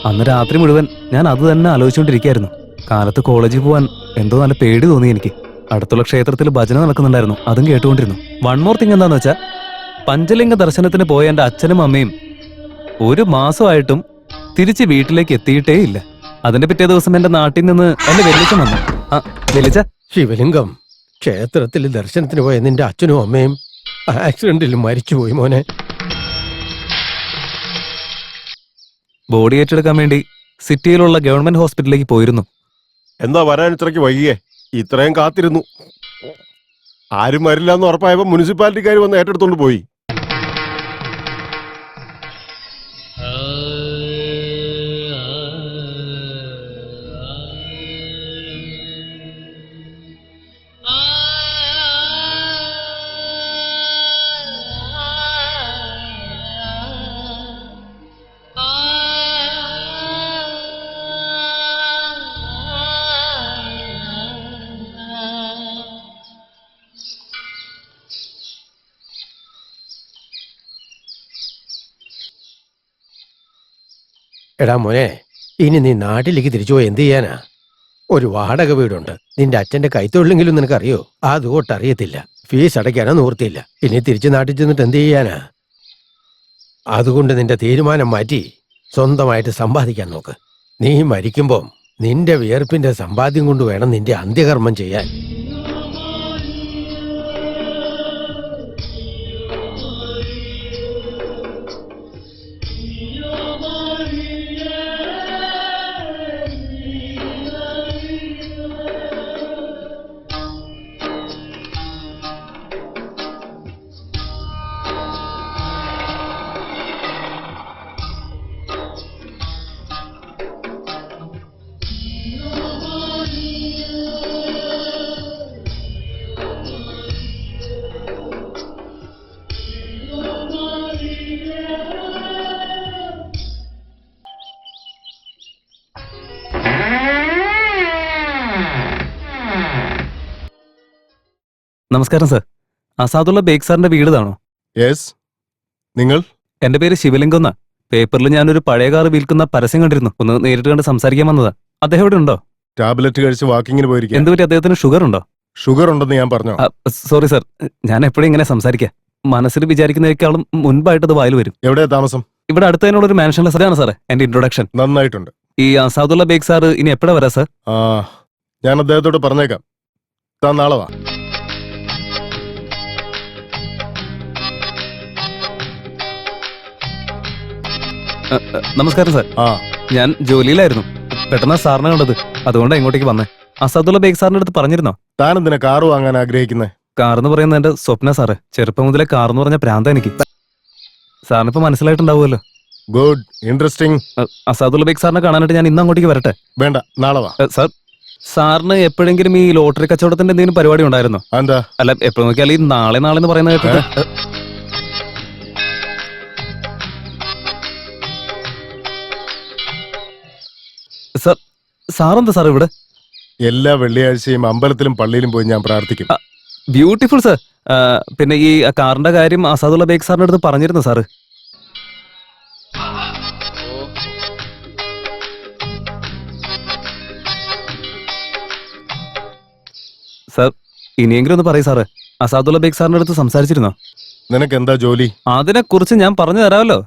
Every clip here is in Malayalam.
അന്ന് രാത്രി മുഴുവൻ ഞാൻ അത് തന്നെ ആലോചിച്ചുകൊണ്ടിരിക്കുകയായിരുന്നു. കാലത്ത് കോളേജിൽ പോവാൻ എന്തോ നല്ല പേടി തോന്നി എനിക്ക്. അടുത്തുള്ള ക്ഷേത്രത്തിൽ ഭജന നടക്കുന്നുണ്ടായിരുന്നു, അതും കേട്ടുകൊണ്ടിരുന്നു. വൺ മോർ തിങ് എന്താന്ന് വെച്ചാൽ, പഞ്ചലിംഗ ദർശനത്തിന് പോയ എൻ്റെ അച്ഛനും അമ്മയും ഒരു മാസമായിട്ടും തിരിച്ച് വീട്ടിലേക്ക് എത്തിയിട്ടേ ഇല്ല. അതിന്റെ പിറ്റേ ദിവസം എന്റെ നാട്ടിൽ നിന്ന് എന്റെ വെല്ലിച്ചൻ വന്നു. വെല്ലിച്ച, ശിവലിംഗം, ക്ഷേത്രത്തിൽ ദർശനത്തിന് പോയ നിന്റെ അച്ഛനും അമ്മയും ആക്സിഡന്റിൽ മരിച്ചുപോയി മോനെ. ബോഡി ഏറ്റെടുക്കാൻ വേണ്ടി സിറ്റിയിലുള്ള ഗവൺമെന്റ് ഹോസ്പിറ്റലിലേക്ക് പോയിരുന്നു. എന്താ വരാൻ ഇത്രയ്ക്ക് വൈകിയേ? ഇത്രയും കാത്തിരുന്നു. ആരും വരില്ല എന്ന് ഉറപ്പായപ്പോ മുനിസിപ്പാലിറ്റിക്കാർ വന്ന് ഏറ്റെടുത്തോണ്ട് പോയി. എടാ മോനെ, ഇനി നീ നാട്ടിലേക്ക് തിരിച്ചു പോയി എന്ത് ചെയ്യാനാ? ഒരു വാടക വീടുണ്ട്. നിന്റെ അച്ഛന്റെ കൈത്തൊഴിലെങ്കിലും നിനക്കറിയോ? അതുകൊട്ടറിയത്തില്ല. ഫീസ് അടയ്ക്കാനോ നിവൃത്തിയില്ല. ഇനി തിരിച്ച് നാട്ടിൽ ചെന്നിട്ട് എന്ത് ചെയ്യാനാ? അതുകൊണ്ട് നിന്റെ തീരുമാനം മാറ്റി സ്വന്തമായിട്ട് സമ്പാദിക്കാൻ നോക്ക്. നീ മരിക്കുമ്പം നിന്റെ വിയർപ്പിന്റെ സമ്പാദ്യം കൊണ്ട് വേണം നിന്റെ അന്ത്യകർമ്മം ചെയ്യാൻ. നമസ്കാരം സർ. അസാദുള്ള ബേഗ് സാറിന്റെ വീടാണോ? യെസ്. നിങ്ങൾ? എന്റെ പേര് ശിവലിംഗം എന്നാ. പേപ്പറിൽ ഞാനൊരു പഴയ കാർ വിൽക്കുന്ന പരസ്യം കണ്ടിരുന്നു. ഒന്ന് നേരിട്ട് കണ്ട് സംസാരിക്കാൻ വന്നതാ. അദ്ദേഹം ഇവിടെ ഉണ്ടോ? ടാബ്ലറ്റ് കഴിച്ച് വാക്കിങ്ങിന് പോയിരിക്കും. എന്തുപറ്റി, അദ്ദേഹത്തിന് ഷുഗർ ഉണ്ടോ? ഷുഗർ ഉണ്ടെന്ന് ഞാൻ പറഞ്ഞോ? സോറി സർ, ഞാൻ എപ്പോഴും ഇങ്ങനെ സംസാരിക്കാം. മനസ്സിൽ വിചാരിക്കുന്നതിനേക്കാളും മുൻപായിട്ട് അത് വായിൽ വരും. എവിടെയാ താമസം? ഇവിടെ അടുത്തതിനുള്ള ഒരു മാൻഷനിലെ സാറാണ് സാറേ എന്റെ ഇൻട്രൊഡക്ഷൻ. നന്നായിട്ടുണ്ട്. ഈ അസാദുള്ള ബേഗ് സാർ ഇനി എപ്പോഴാ വരാ സർ? ഞാൻ അദ്ദേഹത്തോട് പറഞ്ഞേക്കാം. താൻ നാളെ വാ. നമസ്കാരം സാർ. ഞാൻ ജോലിയിലായിരുന്നു. പെട്ടെന്ന് സാറിനെ കണ്ടത്, അതുകൊണ്ടാണ് ഇങ്ങോട്ടേക്ക് വന്നേ. അസാദുള്ള ബേഗ് സാറിന്റെ അടുത്ത് പറഞ്ഞിരുന്നോ? താൻ എന്തിനാ കാറ് വാങ്ങാൻ ആഗ്രഹിക്കുന്നത്? കാർ എന്ന് പറയുന്നത് എന്റെ സ്വപ്ന സാറേ. ചെറുപ്പം മുതലേ കാർ എന്ന് പറഞ്ഞ പ്രാന്ത എനിക്ക്. സാറിന് ഇപ്പൊ മനസ്സിലായിട്ടുണ്ടാവുമല്ലോ. Good, interesting. അസാദുള്ള ബേഗ് സാറിനെ കാണാനായിട്ട് ഞാൻ ഇന്ന് അങ്ങോട്ടേക്ക് വരട്ടെ? വേണ്ട, നാളെ വാ. സാർ, സാറിന് എപ്പോഴെങ്കിലും ഈ ലോട്ടറി കച്ചവടത്തിന്റെ എന്തെങ്കിലും പരിപാടി ഉണ്ടായിരുന്നോ? എന്താ? അല്ല, എപ്പോഴും നോക്കിയാൽ ഈ നാളെ നാളെ എന്ന് പറയുന്നത് കേട്ടിട്ട്. സാർ, സാറെന്താ സാർ ഇവിടെ? എല്ലാ വെള്ളിയാഴ്ചയും അമ്പലത്തിലും പള്ളിയിലും പോയി ഞാൻ പ്രാർത്ഥിക്കും. Beautiful sir. പിന്നെ ഈ കാറിന്റെ കാര്യം അസാദുള്ള ബേഗ് സാറിന്റെ അടുത്ത് പറഞ്ഞിരുന്നു സാറ്? സാർ, ഇനിയെങ്കിലും ഒന്ന് പറയൂ സാറ്. അസാദുള്ള ബേഗ് സാറിന്റെ അടുത്ത് സംസാരിച്ചിരുന്നോ? നിനക്ക് എന്താ ജോലി? അതിനെ കുറിച്ച് ഞാൻ പറഞ്ഞു തരാമല്ലോ.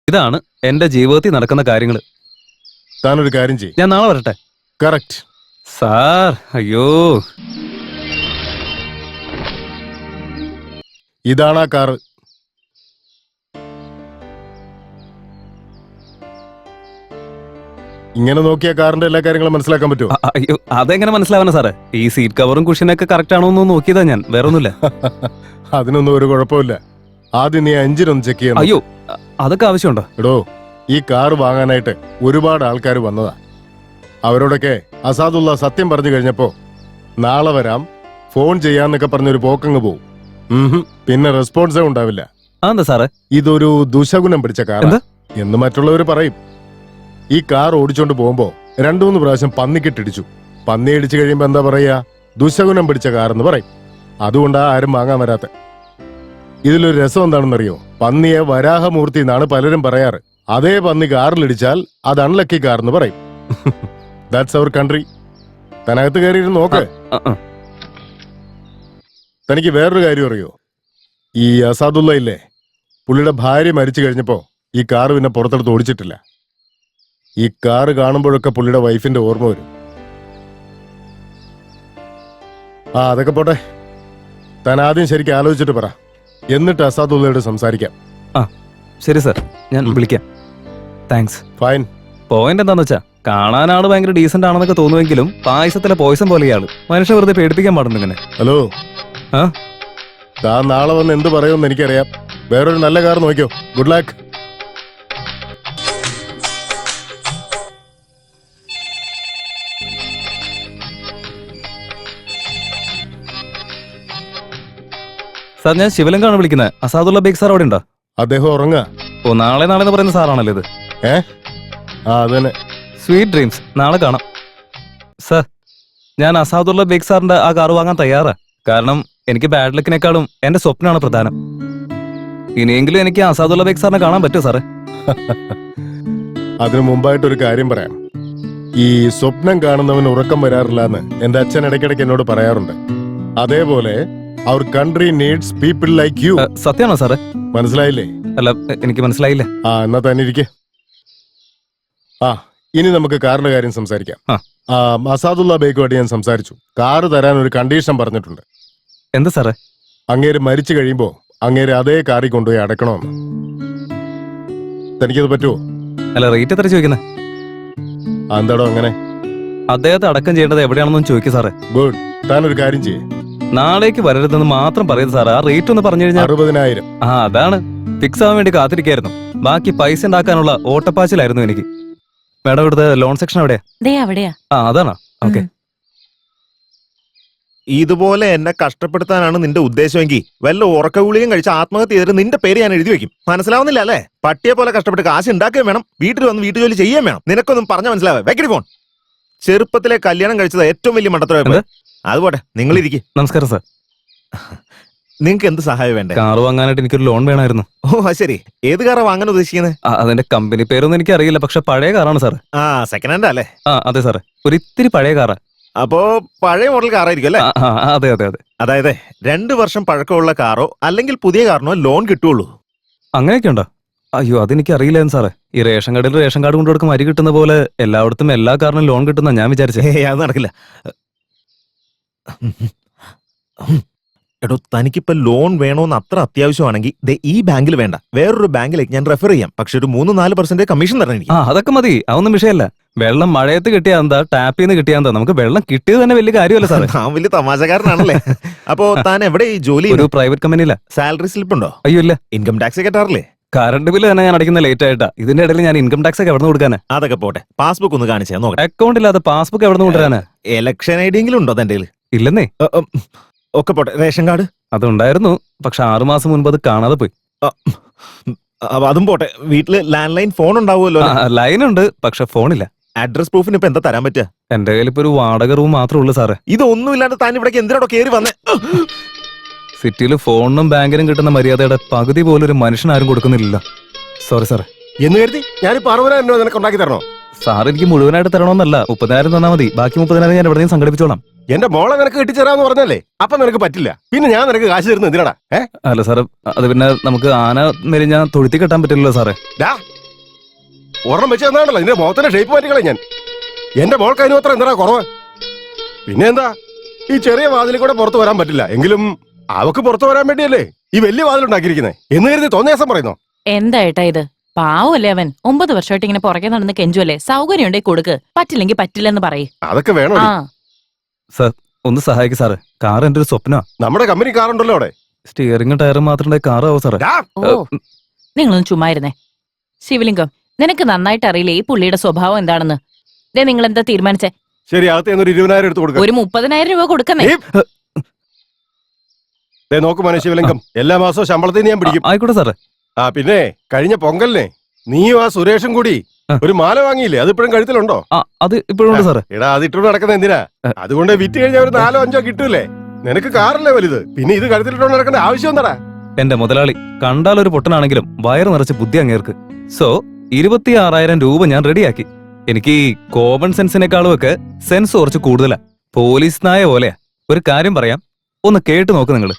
ഇതാണ് എന്റെ ജീവിതത്തിൽ നടക്കുന്ന കാര്യങ്ങൾ. താനൊരു കാര്യം ചെയ്യും. ഞാൻ നാളെ വരട്ടെ? Correct sir. അയ്യോ, ഇതാണ് ആ കാറ്. ഇങ്ങനെ നോക്കിയ കാറിന്റെ എല്ലാ കാര്യങ്ങളും മനസ്സിലാക്കാൻ പറ്റുമോ? അയ്യോ അതെങ്ങനെ മനസ്സിലാവാനാ സാറേ? ഈ സീറ്റ് കവറും കുഷനൊക്കെ കറക്റ്റ് ആണോ എന്ന് നോക്കിയതാ ഞാൻ, വേറെ ഒന്നുമില്ല. അതിനൊന്നും ഒരു കുഴപ്പമില്ല. ആദ്യം നീ എഞ്ചിനൊന്ന് ചെക്ക് ചെയ്യണം. അയ്യോ അതൊക്കെ ആവശ്യമുണ്ടോ? എടോ, ഈ കാർ വാങ്ങാനായിട്ട് ഒരുപാട് ആൾക്കാർ വന്നതാ. അവരോടൊക്കെ അസാദുള്ള സത്യം പറഞ്ഞു കഴിഞ്ഞപ്പോ നാളെ വരാം, ഫോൺ ചെയ്യാന്നൊക്കെ പറഞ്ഞൊരു പോക്കങ്ങ് പോവും. പിന്നെ റെസ്പോൺസേ ഉണ്ടാവില്ല. എന്താ സാറേ? ഇതൊരു ദുശകുനം പിടിച്ച കാർ എന്ന് മറ്റുള്ളവർ പറയും. ഈ കാർ ഓടിച്ചോണ്ട് പോകുമ്പോ 2-3 പ്രാവശ്യം പന്നിക്കിട്ടിടിച്ചു. പന്നി ഇടിച്ചു കഴിയുമ്പോ എന്താ പറയാ? ദുശകുനം പിടിച്ച കാർ എന്ന് പറയും. അതുകൊണ്ടാ ആരും വാങ്ങാൻ വരാത്ത. ഇതിലൊരു രസം എന്താണെന്നറിയോ? പന്നിയെ വരാഹമൂർത്തി എന്നാണ് പലരും പറയാറ്. അതേ പന്നി കാറിലിടിച്ചാൽ അത് അൺലക്കി കാർ എന്ന് പറയും. That's our country. തനകത്ത് കയറിയിരുന്ന് നോക്ക്. തനിക്ക് വേറൊരു കാര്യം അറിയോ? ഈ അസാദുള്ള ഇല്ലേ, പുള്ളിയുടെ ഭാര്യ മരിച്ചു കഴിഞ്ഞപ്പോ ഈ കാറ് പിന്നെ പുറത്തെടുത്ത് ഓടിച്ചിട്ടില്ല. ഈ കാറ് കാണുമ്പോഴൊക്കെ പുള്ളിയുടെ വൈഫിന്റെ ഓർമ്മ വരും. അതൊക്കെ പോട്ടെ. താൻ ആദ്യം ശരിക്കും ആലോചിച്ചിട്ട് പറ, എന്നിട്ട് അസാദുള്ളയോട് സംസാരിക്കാം. ശരി സാർ, ഞാൻ വിളിക്കാം. താങ്ക്സ്. ഫൈൻ. പോയിന്റ് എന്താന്ന് വെച്ചാ, കാണാൻ ആള് ഭയങ്കര ഡീസന്റ് ആണെന്നൊക്കെ തോന്നുമെങ്കിലും പായസത്തിലെ പോയിസം പോലെ ഇയാള്. മനുഷ്യ വെറുതെ പേടിപ്പിക്കാൻ പാടുന്നു ഇങ്ങനെ. ഹലോ, ആ താൻ നാളെ വന്ന് എന്ത് പറയുമെന്ന് എനിക്കറിയാം. വേറൊരു നല്ല കാർ നോക്കിയോ. Good luck. സാർ, ഞാൻ ശിവലിംഗാണ് വിളിക്കുന്നത്. അസാദുള്ള ബേഗ് സാർ അവിടെ ഉണ്ടോ? അദ്ദേഹം ഉറങ്ങുക. ഓ, നാളെ എന്ന് പറയുന്ന സാറാണല്ലോ ഇത്. അതന്നെ. Sweet dreams. നാളെ കാണാം സാർ. ഞാൻ അസാദുള്ള ബേഗ് സാറിന്റെ ആ കാർ വാങ്ങാൻ തയ്യാറാ. കാരണം എനിക്ക് ബാഡ് ലക്കിനേക്കാളും എന്റെ സ്വപ്നമാണ് പ്രധാനം. ഇനിയെങ്കിലും എനിക്ക് അസാദുള്ള ബേഗ് സാറിനെ കാണാൻ പറ്റുമോ സാറേ? അതിനു മുമ്പായിട്ടൊരു കാര്യം പറയാം. ഈ സ്വപ്നം കാണുന്നവന് ഉറക്കം വരാറില്ല എന്ന് എന്റെ അച്ഛൻ ഇടയ്ക്കിടയ്ക്ക് എന്നോട് പറയാറുണ്ട്. അതേപോലെ അവർ country needs people like you. സത്യമാണോ സാറേ? മനസ്സിലായില്ലേ? അല്ല, എനിക്ക് മനസ്സിലായില്ല. എന്നാ തന്നെ ഇരിക്കെ. ഇനി നമുക്ക് കാറിന്റെ കാര്യം സംസാരിക്കാം. അസാദുള്ള ബേക്കുമായിട്ട് ഞാൻ സംസാരിച്ചു. കാറ് തരാൻ ഒരു കണ്ടീഷൻ പറഞ്ഞിട്ടുണ്ട്. എന്താ സാറേ? അങ്ങേര് മരിച്ചു കഴിയുമ്പോ അങ്ങേര് അതേ കാറിൽ കൊണ്ടുപോയി അടക്കണമെന്ന്. തനിക്കത് പറ്റുമോ? അല്ല, റേറ്റ് എത്ര ചോദിക്കുന്നത്? എന്താടോ അങ്ങനെ? അദ്ദേഹത്തെ അടക്കം ചെയ്യേണ്ടത് എവിടെയാണെന്നും ചോദിക്കും സാറേ. ഗുഡ്. താനൊരു കാര്യം ചെയ്യേ, നാളേക്ക് വരരുതെന്ന് മാത്രം പറയുന്നത് സാറേ. ആ റേറ്റ് ഒന്ന് പറഞ്ഞു കഴിഞ്ഞാൽ 60,000. അതാണ്. ഫിക്സ് ആവാൻ വേണ്ടി കാത്തിരിക്കായിരുന്നു. ബാക്കി പൈസ ഉണ്ടാക്കാനുള്ള ഓട്ടപ്പാച്ചിലായിരുന്നു എനിക്ക്. മേഡം, ഇവിടുത്തെ ലോൺ സെക്ഷൻ എവിടെയാ? അതാണോ? ഓക്കെ. ഇതുപോലെ എന്നെ കഷ്ടപ്പെടുത്താനാണ് നിന്റെ ഉദ്ദേശമെങ്കിൽ വല്ല ഉറക്ക ഗുളികയും കഴിച്ച് ആത്മഹത്യ ചെയ്തിട്ട് നിന്റെ പേര് ഞാൻ എഴുതി വെക്കും. മനസ്സിലാവുന്നില്ല അല്ലേ? പട്ടിയെ പോലെ കഷ്ടപ്പെട്ട് കാശ് ഉണ്ടാക്കുകയും വേണം, വീട്ടിൽ വന്ന് വീട്ടുജോലി ചെയ്യുകയും വേണം. നിനക്കൊന്നും പറഞ്ഞ മനസ്സിലാവേ? വെക്കടി ഫോൺ. ചെറുപ്പത്തിലെ കല്യാണം കഴിച്ചത് ഏറ്റവും വലിയ മണ്ടത്തരമായി. അതുപോട്ടെ, നിങ്ങൾ ഇരിക്കും. നമസ്കാരം സാർ. നിങ്ങൾക്ക് എന്ത് സഹായം വേണ്ടേ? കാർ വാങ്ങാനായിട്ട് എനിക്കൊരു ലോൺ വേണമായിരുന്നു. ഓ ശരി. ഏത് കാറാ വാങ്ങാൻ ഉദ്ദേശിക്കുന്നത്? അതിന്റെ കമ്പനി പേരൊന്നും എനിക്ക് അറിയില്ല, പക്ഷെ പഴയ കാറാണ് സാർ. സെക്കൻഡ് ഹാൻഡ് അല്ലേ? അതെ സാറേ, ഒരു ഇത്തിരി പഴയ കാറാ. അപ്പോ പഴയ മോഡൽ കാറായിരിക്കും അല്ലേ? അതെ അതെ അതെ. അതായത് 2 വർഷം പഴക്കമുള്ള കാറോ അല്ലെങ്കിൽ പുതിയ കാറിനോ ലോൺ കിട്ടുള്ളൂ. അങ്ങനെയൊക്കെ ഉണ്ടോ? അയ്യോ, അതെനിക്ക് അറിയില്ലായിരുന്നു സാറേ. ഈ റേഷൻ കാർഡിൽ റേഷൻ കാർഡ് കൊണ്ടു കൊടുക്കും അരി കിട്ടുന്ന പോലെ എല്ലായിടത്തും എല്ലാ കാറിനും ലോൺ കിട്ടുന്ന ഞാൻ വിചാരിച്ചേ. അത് നടക്കില്ല. എടോ, തനിക്കിപ്പോ ലോൺ വേണോന്ന് അത്ര അത്യാവശ്യമാണെങ്കിൽ ഈ ബാങ്കിൽ വേണ്ട, വേറൊരു ബാങ്കിലേക്ക് ഞാൻ റെഫർ ചെയ്യാം. പക്ഷെ ഒരു 3-4% കമ്മീഷൻ തരണം എനിക്ക്. അതൊക്കെ മതി, അതൊന്നും വിഷയമല്ല. വെള്ളം മഴയത്ത് കിട്ടിയാ എന്താ, ടാപ്പിൽ നിന്ന് കിട്ടിയാ എന്താ, നമുക്ക് വെള്ളം കിട്ടിയത് തന്നെ വലിയ കാര്യമല്ല സാറേ. താൻ വലിയ തമാശക്കാരനാണല്ലേ? അപ്പോ താൻ എവിടെ ഈ ജോലി? ഒരു പ്രൈവറ്റ് കമ്പനിയില്ല. സാലറി സ്ലിപ്പ് ഉണ്ടോ? അയ്യോ ഇല്ല. ഇൻകം ടാക്സ് കെട്ടാറില്ലേ? കറണ്ട് ബില്ല് തന്നെ ഞാൻ അടയ്ക്കുന്ന ലേറ്റ് ആയിട്ടാ. ഇതിന്റെ ഇടയിൽ ഞാൻ ഇൻകം ടാക്സ് ഒക്കെ എവിടെ നിന്ന് കൊടുക്കാനാ? അതൊക്കെ പോട്ടെ, പാസ്ബുക്ക് ഒന്ന് കാണിച്ചാ നോക്കാം. അക്കൗണ്ട് ഇല്ലാത്ത പാസ്ബുക്ക് എവിടെ നിന്ന് കൊണ്ടുവരാനാ? ഇലക്ഷൻ ഐ ഡി എങ്കിലും ഉണ്ടോ തന്റെ? ഇല്ലെന്നേ. ഒക്കെ പോട്ടെ, റേഷൻ കാർഡ് അതുണ്ടായിരുന്നു, പക്ഷെ 6 മാസം മുൻപ് അത് കാണാതെ പോയി. അതും പോട്ടെ, വീട്ടില് ലാൻഡ് ലൈൻ ഫോൺ ഉണ്ടാവുമല്ലോ? ലൈൻ ഉണ്ട്, പക്ഷെ ഫോണില്ല. അഡ്രസ് പ്രൂഫിന് ഇപ്പൊ എന്താ തരാൻ പറ്റുക? എന്റെ കയ്യിൽ ഇപ്പൊ ഒരു വാടക റൂം മാത്രമേ ഉള്ളൂ സാറേ. ഇതൊന്നും ഇല്ലാണ്ട് താൻ ഇവിടേക്ക് എന്തിനാടോ കയറി വന്നേ? സിറ്റിയിൽ ഫോണിനും ബാങ്കിനും കിട്ടുന്ന മര്യാദയുടെ പകുതി പോലും ഒരു മനുഷ്യനാരും കൊടുക്കുന്നില്ല. സോറി സാറേ. എന്ന് കരുതി ഞാനിപ്പോ 60,000 രൂപ നിനക്ക് ഉണ്ടാക്കി തരണോ? സാർ എനിക്ക് മുഴുവനായിട്ട് തരണമെന്നല്ല, 30,000 തന്നാൽ മതി. ബാക്കി 30,000 ഞാൻ എവിടെയും സംഘടിപ്പിച്ചോളാം. എന്റെ മോളെ നിനക്ക് കിട്ടിച്ചേരാന്ന് പറഞ്ഞല്ലേ? അപ്പൊ നിനക്ക് പറ്റില്ല. പിന്നെ ഞാൻ നിനക്ക് കാശ് തരുന്നത് എന്തിനാടാ? അല്ല സാറേ, അത് പിന്നെ നമുക്ക് ആന മെലിഞ്ഞാൽ തൊഴുത്തി കെട്ടാൻ പറ്റില്ലല്ലോ സാറേ. ഒരെണ്ണം വെച്ച് തന്നാണല്ലോ നിന്റെ മുഖത്തിന്റെ ഷേപ്പ് മാറ്റിക്കളെ ഞാൻ. എന്റെ മോൾക്ക് അതിന് അത്ര എന്താ കുറവ്? പിന്നെ എന്താ, ഈ ചെറിയ വാതിലിൽ കൂടെ പുറത്തു വരാൻ പറ്റില്ല എങ്കിലും അവക്ക് പുറത്തു വരാൻ വേണ്ടിയല്ലേ ഈ വലിയ വാതിൽ ഉണ്ടാക്കിയിരിക്കുന്നത് എന്ന് കരുതി തോന്നിയാസം പറയുന്നോ? എന്താ ഏട്ടാ ഇത്? പാവല്ലേ അവൻ 9 വർഷമായിട്ട് ഇങ്ങനെ പുറകെ നടന്ന് കെഞ്ചുവല്ലേ. സൗകര്യം ഉണ്ടെങ്കിൽ കൊടുക്ക്, പറ്റില്ലെങ്കിൽ പറ്റില്ലെന്ന് പറയ്. അതൊക്കെ വേണോ ആ ഒന്ന് സഹായിക്കും സാറ്. കാർ എന്റെ ഒരു സ്വപ്നമാ. നമ്മുടെ കമ്പനി കാറുണ്ടല്ലോ അവിടെ. സ്റ്റിയറിംഗും ടയറും മാത്രമേ കാറാവോ സാറേ. ഡാ, ഓ നിങ്ങളൊന്ന് ചുമ്മായിരുന്നേ. ശിവലിംഗം, നിനക്ക് നന്നായിട്ട് അറിയില്ലേ ഈ പുള്ളിയുടെ സ്വഭാവം എന്താണെന്ന്. നിങ്ങൾ എന്താ തീരുമാനിച്ചേ? ശരി, അകത്ത് ഒരു 20,000 എടുത്ത് കൊടുക്കാം. ഒരു 30,000 രൂപ കൊടുക്കുന്നേ. നോക്ക് മോനെ ശിവലിംഗം, എല്ലാ മാസവും ശമ്പളത്തിൽ ഞാൻ പിടിക്കും. ആയിക്കോട്ടെ സാറേ. ആ പിന്നെ കഴിഞ്ഞ പൊങ്കലിനെ നീയും ആ സുരേഷും കൂടി ഒരു മാല വാങ്ങിയില്ലേ? അത് ഇപ്പോഴും കഴുത്തിലുണ്ടോ? അത് ഇപ്പോഴും ഉണ്ട് സാറേ. എടാ, അത് ഇട്ടോണ്ട് നടക്കുന്ന എന്തിനാ? അതുകൊണ്ട് വിറ്റ് കഴിഞ്ഞാൽ ഒരു 4-5 കിട്ടൂലേ? നിനക്ക് കാറല്ലേ വലുത്, പിന്നെ ഇത് കഴുത്തിലിട്ടോണ്ട് നടക്കേണ്ട ആവശ്യം എന്താടാ? എന്റെ മുതലാളി കണ്ടാൽ ഒരു പൊട്ടനാണെങ്കിലും വയറ് നിറച്ച് ബുദ്ധി അങ്ങേർക്ക്. സോ 26,000 രൂപ ഞാൻ റെഡിയാക്കി. എനിക്ക് ഈ കോമൺ സെൻസിനേക്കാളും ഒക്കെ സെൻസ് കുറച്ച് കൂടുതലാ. പോലീസ് നായ പോലെയാ. ഒരു കാര്യം പറയാം, ഒന്ന് കേട്ടു നോക്ക് നിങ്ങള്.